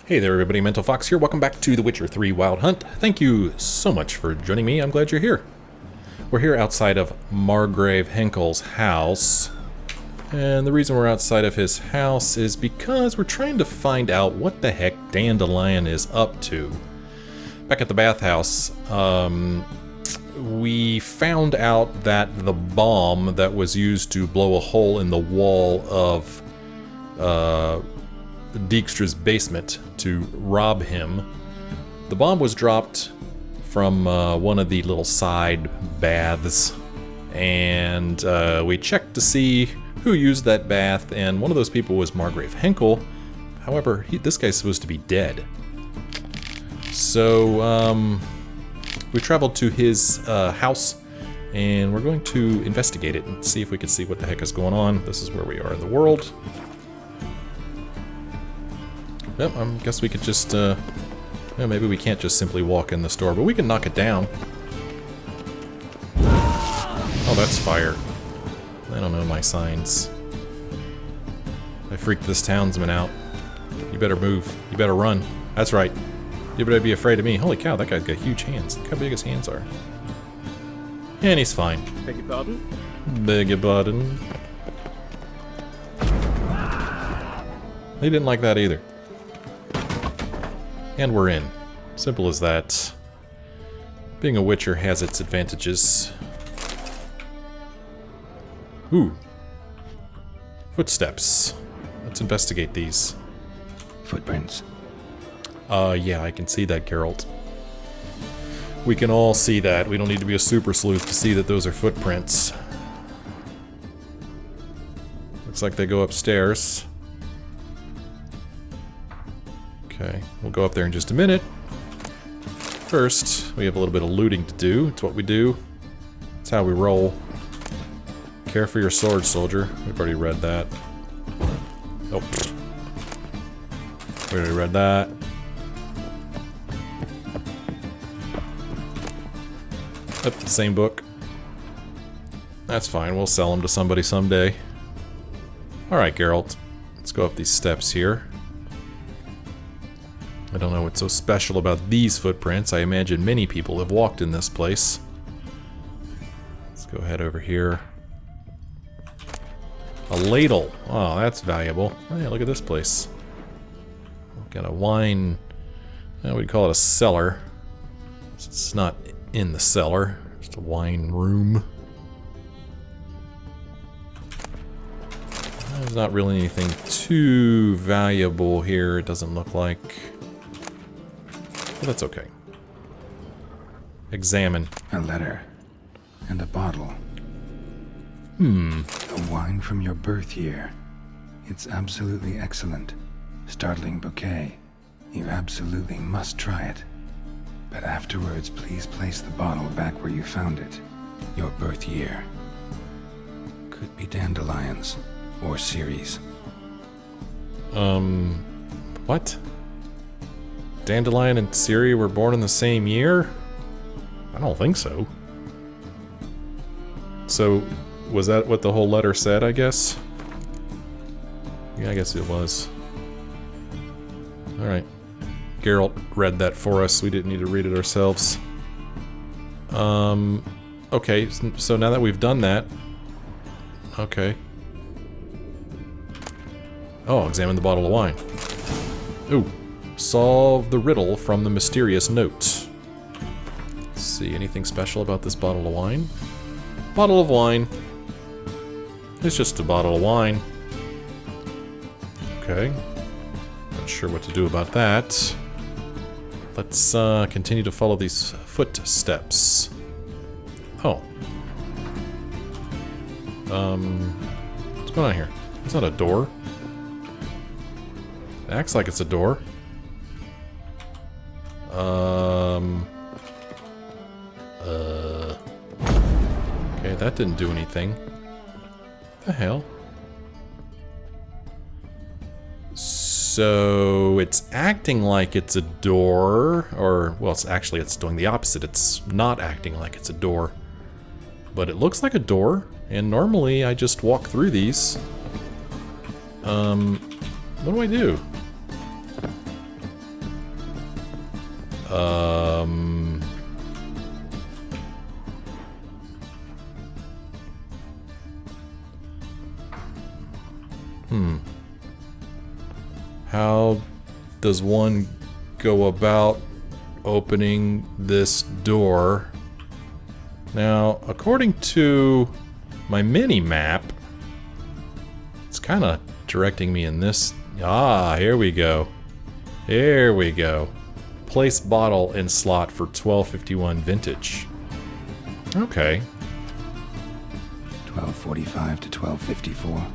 Hey there everybody, Mental Fox here. Welcome back to The Witcher 3 Wild Hunt. Thank you so much for joining me. I'm glad you're here. We're here outside of Margrave Henckel's house. And the reason we're outside of his house is because we're trying to find out what the heck Dandelion is up to. Back at the bathhouse, we found out that the bomb that was used to blow a hole in the wall of Dijkstra's basement to rob him. The bomb was dropped from one of the little side baths, and we checked to see who used that bath, and one of those people was Margrave Henckel. However, this guy's supposed to be dead. So we traveled to his house, and we're going to investigate it and see if we can see what the heck is going on. This is where we are in the world. Yep, I guess we could just, maybe we can't just simply walk in the store, but we can knock it down. Oh, that's fire. I don't know my signs. I freaked this townsman out. You better move. You better run. That's right. You better be afraid of me. Holy cow, that guy's got huge hands. Look how big his hands are. And he's fine. Beg your pardon? Beg your pardon. He didn't like that either. And we're in. Simple as that. Being a Witcher has its advantages. Ooh. Footsteps. Let's investigate these. Footprints. Yeah, I can see that, Geralt. We can all see that. We don't need to be a super sleuth to see that those are footprints. Looks like they go upstairs. Okay, we'll go up there in just a minute. First, we have a little bit of looting to do. It's what we do. It's how we roll. Care for your sword, soldier. We've already read that. Oh. We already read that. Yep, the same book. That's fine, we'll sell them to somebody someday. Alright, Geralt. Let's go up these steps here. I don't know what's so special about these footprints. I imagine many people have walked in this place. Let's go ahead over here. A ladle. Oh, that's valuable. Oh, yeah, look at this place. Got a wine... we'd call it a cellar. It's not in the cellar. Just a wine room. There's not really anything too valuable here, it doesn't look like. But that's okay. Examine. A letter. And a bottle. The wine from your birth year. It's absolutely excellent. Startling bouquet. You absolutely must try it. But afterwards, please place the bottle back where you found it. Your birth year. Could be dandelions. Or Ceres. What? Dandelion and Ciri were born in the same year? I don't think so. So, was that what the whole letter said, I guess? Yeah, I guess it was. Alright. Geralt read that for us. We didn't need to read it ourselves. Okay, so now that we've done that... Okay. Oh, examine the bottle of wine. Ooh. Solve the riddle from the mysterious note. Let's see, anything special about this bottle of wine? Bottle of wine. It's just a bottle of wine. Okay. Not sure what to do about that. Let's continue to follow these footsteps. Oh. What's going on here? It's not a door. It acts like it's a door. Okay, that didn't do anything. What the hell? So it's acting like it's a door, or, well, it's doing the opposite. It's not acting like it's a door. But it looks like a door, and normally I just walk through these. What do I do? How does one go about opening this door? Now, according to my mini-map, it's kind of directing me in this... Ah, here we go. Here we go. Place bottle in slot for 1251 vintage. Okay. 1245 to 1254.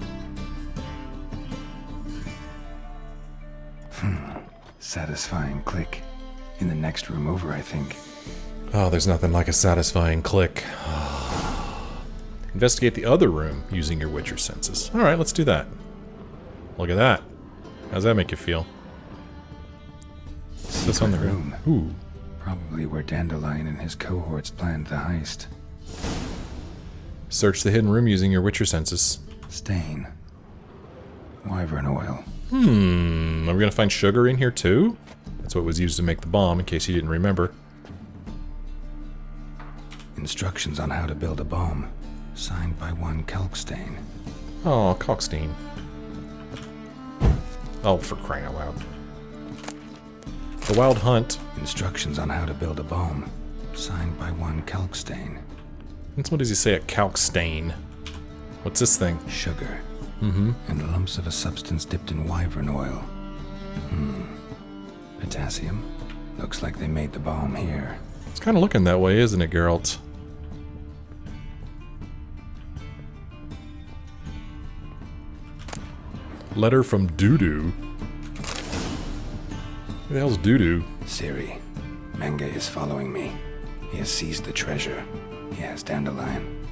Satisfying click. In the next room over, I think. Oh, there's nothing like a satisfying click. Investigate the other room using your Witcher senses. Alright, let's do that. Look at that. How's that make you feel? Is this on the room? Ooh. Probably where Dandelion and his cohorts planned the heist. Search the hidden room using your Witcher senses. Stain. Wyvern oil. Are we gonna find sugar in here too? That's what was used to make the bomb, in case you didn't remember. Instructions on how to build a bomb. Signed by one Kalkstain. Oh, Kalkstein. Oh, for crying out loud. The Wild Hunt. Instructions on how to build a bomb. Signed by one Kalkstain. What does he say at Kalkstein? What's this thing? Sugar. And lumps of a substance dipped in wyvern oil. Potassium. Looks like they made the bomb here. It's kind of looking that way, isn't it, Geralt? Letter from Dudu. Who the hell's Dudu? Ciri. Menge is following me. He has seized the treasure. He has Dandelion.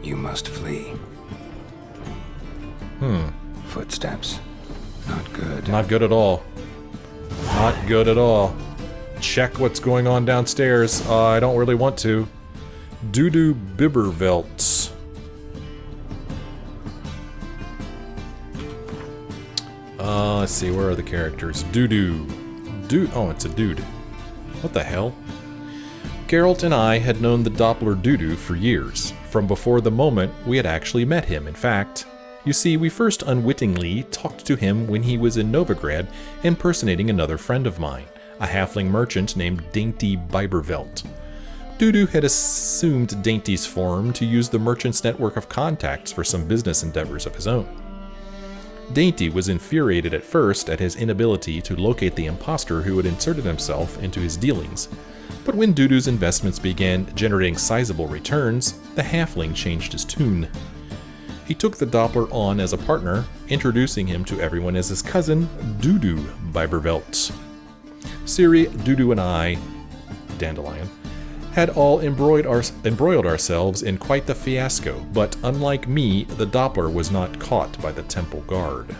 You must flee. Footsteps. Not good. Not good at all. Not good at all. Check what's going on downstairs. I don't really want to. Dudu Bibbervelts. Let's see, where are the characters? Dudu. Oh, it's a dude. What the hell? Geralt and I had known the Doppler Dudu for years, from before the moment we had actually met him, in fact. You see, we first unwittingly talked to him when he was in Novigrad, impersonating another friend of mine, a halfling merchant named Dainty Bibervelt. Dudu had assumed Dainty's form to use the merchant's network of contacts for some business endeavors of his own. Dainty was infuriated at first at his inability to locate the imposter who had inserted himself into his dealings, but when Dudu's investments began generating sizable returns, the halfling changed his tune. He took the Doppler on as a partner, introducing him to everyone as his cousin, Dudu Bibervelt. Ciri, Dudu, and I, Dandelion, had all embroiled ourselves in quite the fiasco, but unlike me, the Doppler was not caught by the temple guard.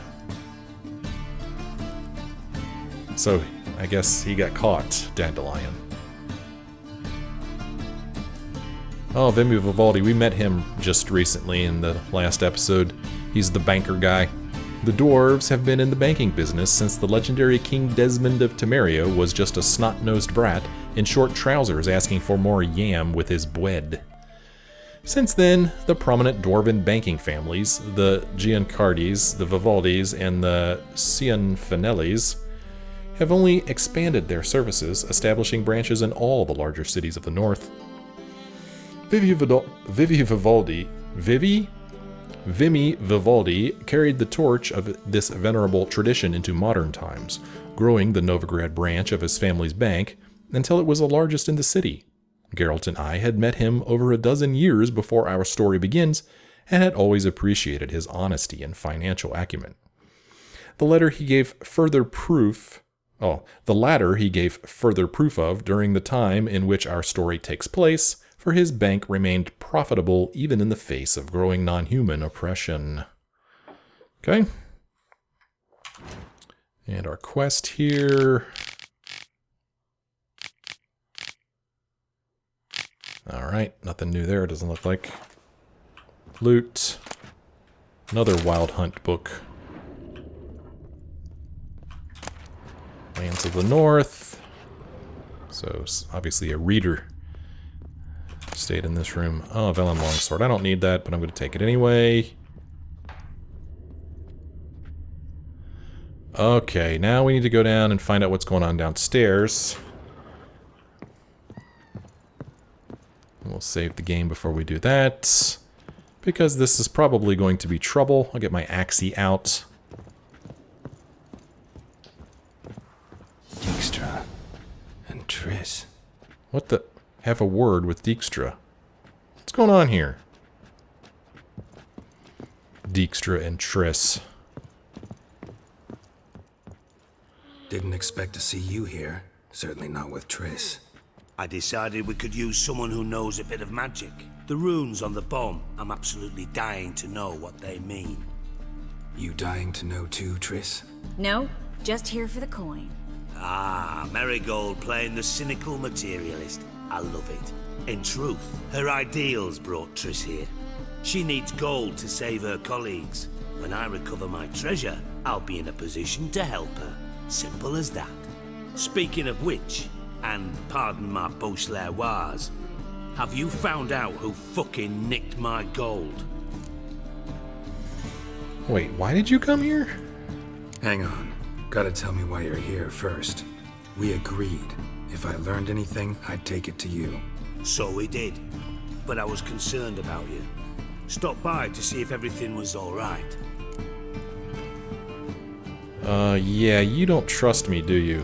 So, I guess he got caught, Dandelion. Oh, Vimy Vivaldi, we met him just recently in the last episode. He's the banker guy. The dwarves have been in the banking business since the legendary King Desmond of Temeria was just a snot-nosed brat in short trousers asking for more yam with his bread. Since then, the prominent dwarven banking families, the Giancardis, the Vivaldis, and the Cianfanellis, have only expanded their services, establishing branches in all the larger cities of the north. Vimy Vivaldi carried the torch of this venerable tradition into modern times, growing the Novigrad branch of his family's bank until it was the largest in the city. Geralt and I had met him over a dozen years before our story begins, and had always appreciated his honesty and financial acumen. The latter he gave further proof of during the time in which our story takes place, for his bank remained profitable even in the face of growing non-human oppression. Okay. And our quest here. Alright, nothing new there, it doesn't look like. Loot. Another Wild Hunt book. Lands of the North. So, obviously a reader stayed in this room. Oh, Velen Longsword. I don't need that, but I'm going to take it anyway. Okay, now we need to go down and find out what's going on downstairs. We'll save the game before we do that, because this is probably going to be trouble. I'll get my Axie out. Dijkstra and Triss. What the? Have a word with Dijkstra. What's going on here? Dijkstra and Triss. Didn't expect to see you here. Certainly not with Triss. I decided we could use someone who knows a bit of magic. The runes on the bomb, I'm absolutely dying to know what they mean. You dying to know too, Triss? No, just here for the coin. Ah, Marigold playing the cynical materialist. I love it. In truth, her ideals brought Triss here. She needs gold to save her colleagues. When I recover my treasure, I'll be in a position to help her. Simple as that. Speaking of which, and pardon my Beauclervoise, have you found out who fucking nicked my gold? Wait, why did you come here? Hang on. Gotta tell me why you're here first. We agreed. If I learned anything, I'd take it to you. So we did. But I was concerned about you. Stopped by to see if everything was alright. Yeah, you don't trust me, do you?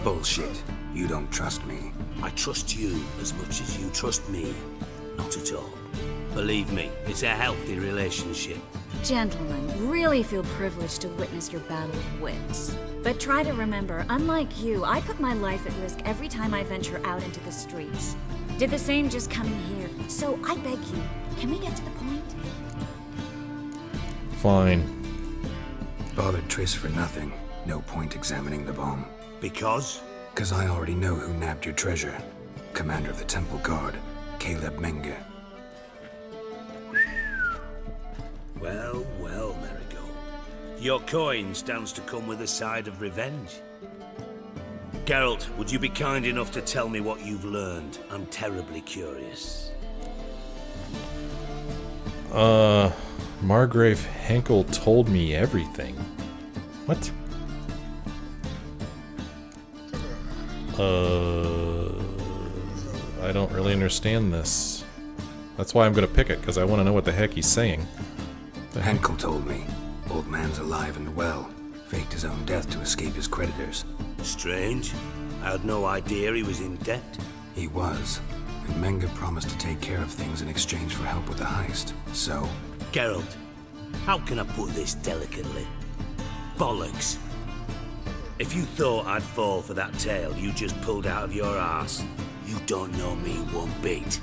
Bullshit. You don't trust me. I trust you as much as you trust me. Not at all. Believe me, it's a healthy relationship. Gentlemen, really feel privileged to witness your battle of wits. But try to remember, unlike you, I put my life at risk every time I venture out into the streets. Did the same just coming here. So I beg you, can we get to the point? Fine. Bothered Triss for nothing. No point examining the bomb. Because? 'Cause I already know who nabbed your treasure. Commander of the Temple Guard, Caleb Menge. Well, well, Marigold. Your coin stands to come with a side of revenge. Geralt, would you be kind enough to tell me what you've learned? I'm terribly curious. Margrave Henckel told me everything. What? I don't really understand this. That's why I'm gonna pick it, because I want to know what the heck he's saying. Henckel told me. Old man's alive and well. Faked his own death to escape his creditors. Strange. I had no idea he was in debt. He was. And Menge promised to take care of things in exchange for help with the heist. So, Geralt, how can I put this delicately? Bollocks. If you thought I'd fall for that tale you just pulled out of your arse, you don't know me one bit.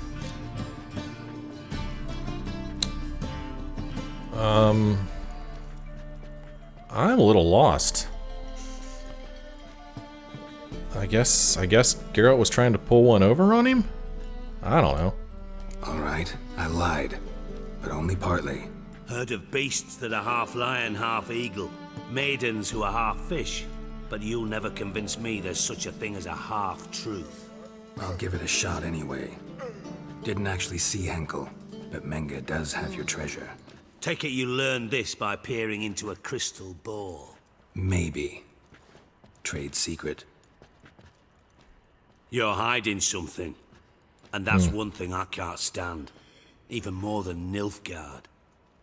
I'm a little lost. I guess Geralt was trying to pull one over on him? I don't know. alright, I lied. But only partly. Heard of beasts that are half lion, half eagle. Maidens who are half fish. But you'll never convince me there's such a thing as a half-truth. I'll give it a shot anyway. Didn't actually see Henckel, but Menge does have your treasure. Take it you learned this by peering into a crystal ball. Maybe. Trade secret. You're hiding something. And that's one thing I can't stand. Even more than Nilfgaard.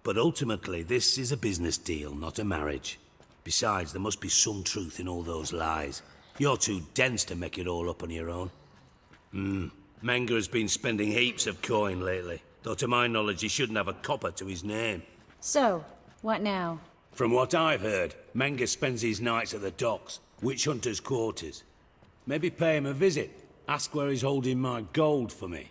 But ultimately, this is a business deal, not a marriage. Besides, there must be some truth in all those lies. You're too dense to make it all up on your own. Menge has been spending heaps of coin lately. Though to my knowledge, he shouldn't have a copper to his name. So, what now? From what I've heard, Menge spends his nights at the docks, witch hunters' quarters. Maybe pay him a visit. Ask where he's holding my gold for me.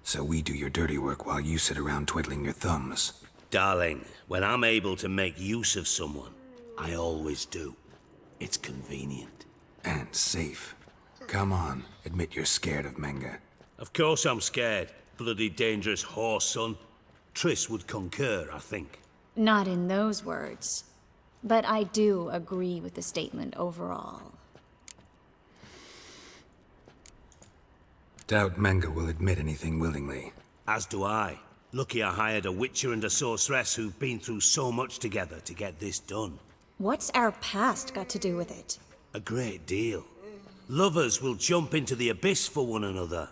So we do your dirty work while you sit around twiddling your thumbs. Darling, when I'm able to make use of someone, I always do. It's convenient. And safe. Come on, admit you're scared of Menge. Of course I'm scared. Bloody dangerous horse, son. Triss would concur, I think. Not in those words. But I do agree with the statement overall. Doubt Menge will admit anything willingly. As do I. Lucky I hired a witcher and a sorceress who've been through so much together to get this done. What's our past got to do with it? A great deal. Lovers will jump into the abyss for one another.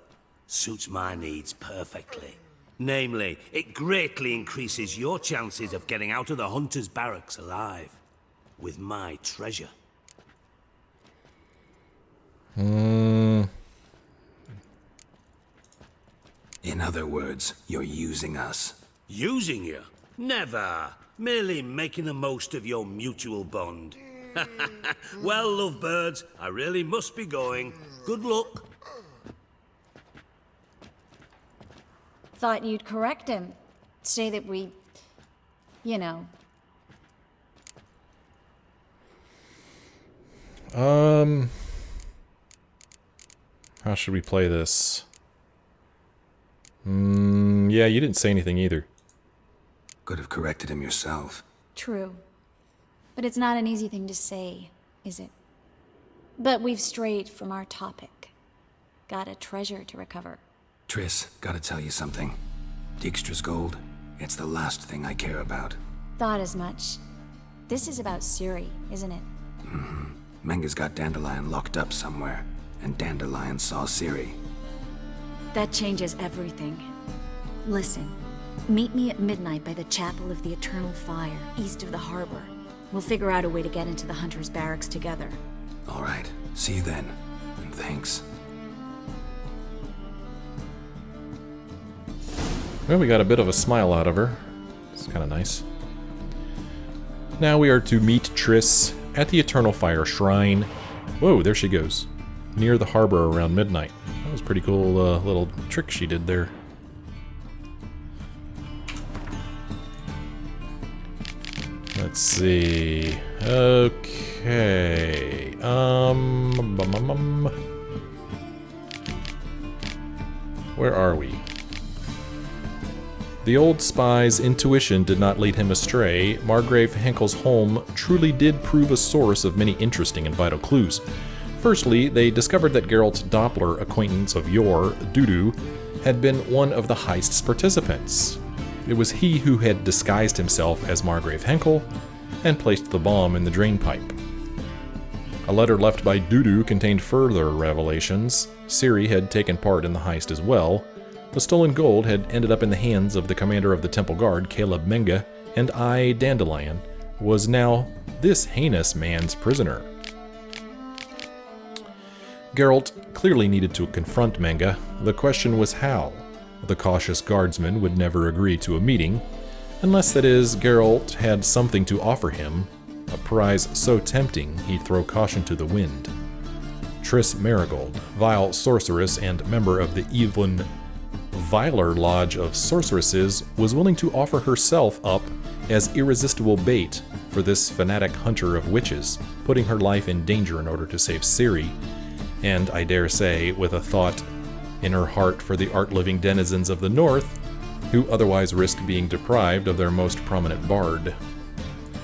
Suits my needs perfectly. Namely, it greatly increases your chances of getting out of the hunter's barracks alive. With my treasure. In other words, you're using us. Using you? Never. Merely making the most of your mutual bond. Well, lovebirds, I really must be going. Good luck. Thought you'd correct him. Say that we... you know... How should we play this? Yeah, you didn't say anything either. Could have corrected him yourself. True. But it's not an easy thing to say, is it? But we've strayed from our topic. Got a treasure to recover. Triss, gotta tell you something. Dijkstra's gold, it's the last thing I care about. Thought as much. This is about Ciri, isn't it? Menge's got Dandelion locked up somewhere, and Dandelion saw Ciri. That changes everything. Listen, meet me at midnight by the Chapel of the Eternal Fire, east of the harbor. We'll figure out a way to get into the Hunter's barracks together. All right, see you then, and thanks. Well, we got a bit of a smile out of her. It's kind of nice. Now we are to meet Triss at the Eternal Fire Shrine. Whoa, there she goes. Near the harbor around midnight. That was a pretty cool little trick she did there. Let's see. Okay. Where are we? The old spy's intuition did not lead him astray. Margrave Henckel's home truly did prove a source of many interesting and vital clues. Firstly, they discovered that Geralt's Doppler acquaintance of yore, Dudu, had been one of the heist's participants. It was he who had disguised himself as Margrave Henckel and placed the bomb in the drain pipe. A letter left by Dudu contained further revelations. Ciri had taken part in the heist as well. The stolen gold had ended up in the hands of the commander of the Temple Guard, Caleb Menge, and I, Dandelion, was now this heinous man's prisoner. Geralt clearly needed to confront Menge. The question was how. The cautious guardsman would never agree to a meeting, unless, that is, Geralt had something to offer him, a prize so tempting he'd throw caution to the wind. Triss Marigold, vile sorceress and member of the even viler lodge of sorceresses, was willing to offer herself up as irresistible bait for this fanatic hunter of witches, putting her life in danger in order to save Ciri, and, I dare say, with a thought in her heart for the art-living denizens of the North, who otherwise risked being deprived of their most prominent bard.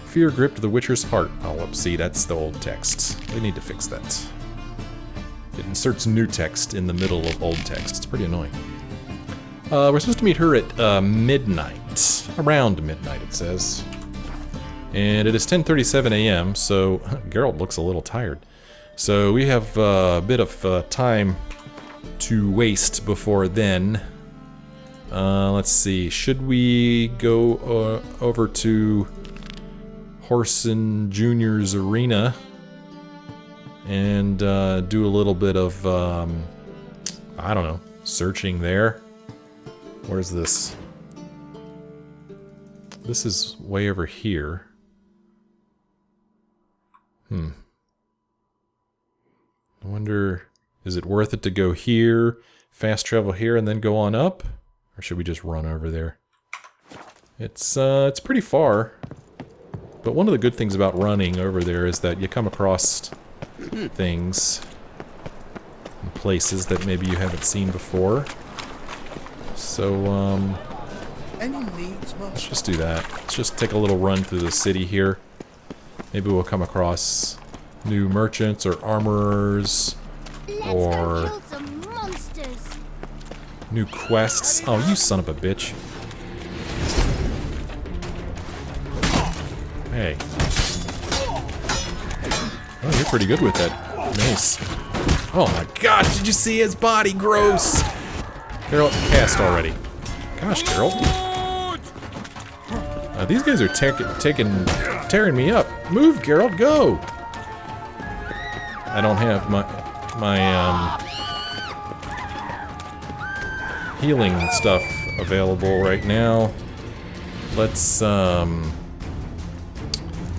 Fear gripped the Witcher's heart. Oh, whoops, see, that's the old text. They need to fix that. It inserts new text in the middle of old text. It's pretty annoying. We're supposed to meet her at midnight. Around midnight, it says. And it is 10:37 a.m., so Geralt looks a little tired. So we have a bit of time to waste before then. Let's see. Should we go over to Horson Jr.'s arena and do a little bit of, I don't know, searching there? Where's this? This is way over here. I wonder, is it worth it to go here, fast travel here, and then go on up? Or should we just run over there? It's pretty far. But one of the good things about running over there is that you come across things and places that maybe you haven't seen before. So, Any needs, let's just do that. Let's just take a little run through the city here. Maybe we'll come across new merchants or armorers or kill some monsters. new quests. Oh, you son of a bitch. Hey. Oh, you're pretty good with that mace. Oh my gosh, did you see his body? Gross! Geralt, cast already. Gosh, Geralt. These guys are tearing me up. Move, Geralt, go! I don't have my healing stuff available right now. Let's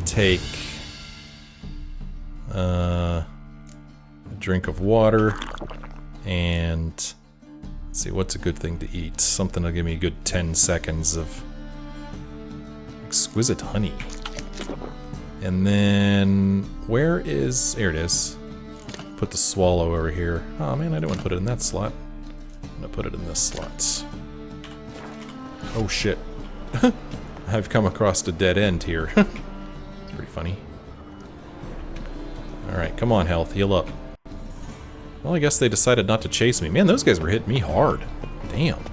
take a drink of water and let's see what's a good thing to eat. Something that'll give me a good 10 seconds of exquisite honey. And then where is, there it is. Put the swallow over here. Oh man, I didn't want to put it in that slot. I'm gonna put it in this slot. Oh shit. I've come across a dead end here. It's pretty funny. Alright, come on, health. Heal up. Well, I guess they decided not to chase me. Man, those guys were hitting me hard. Damn.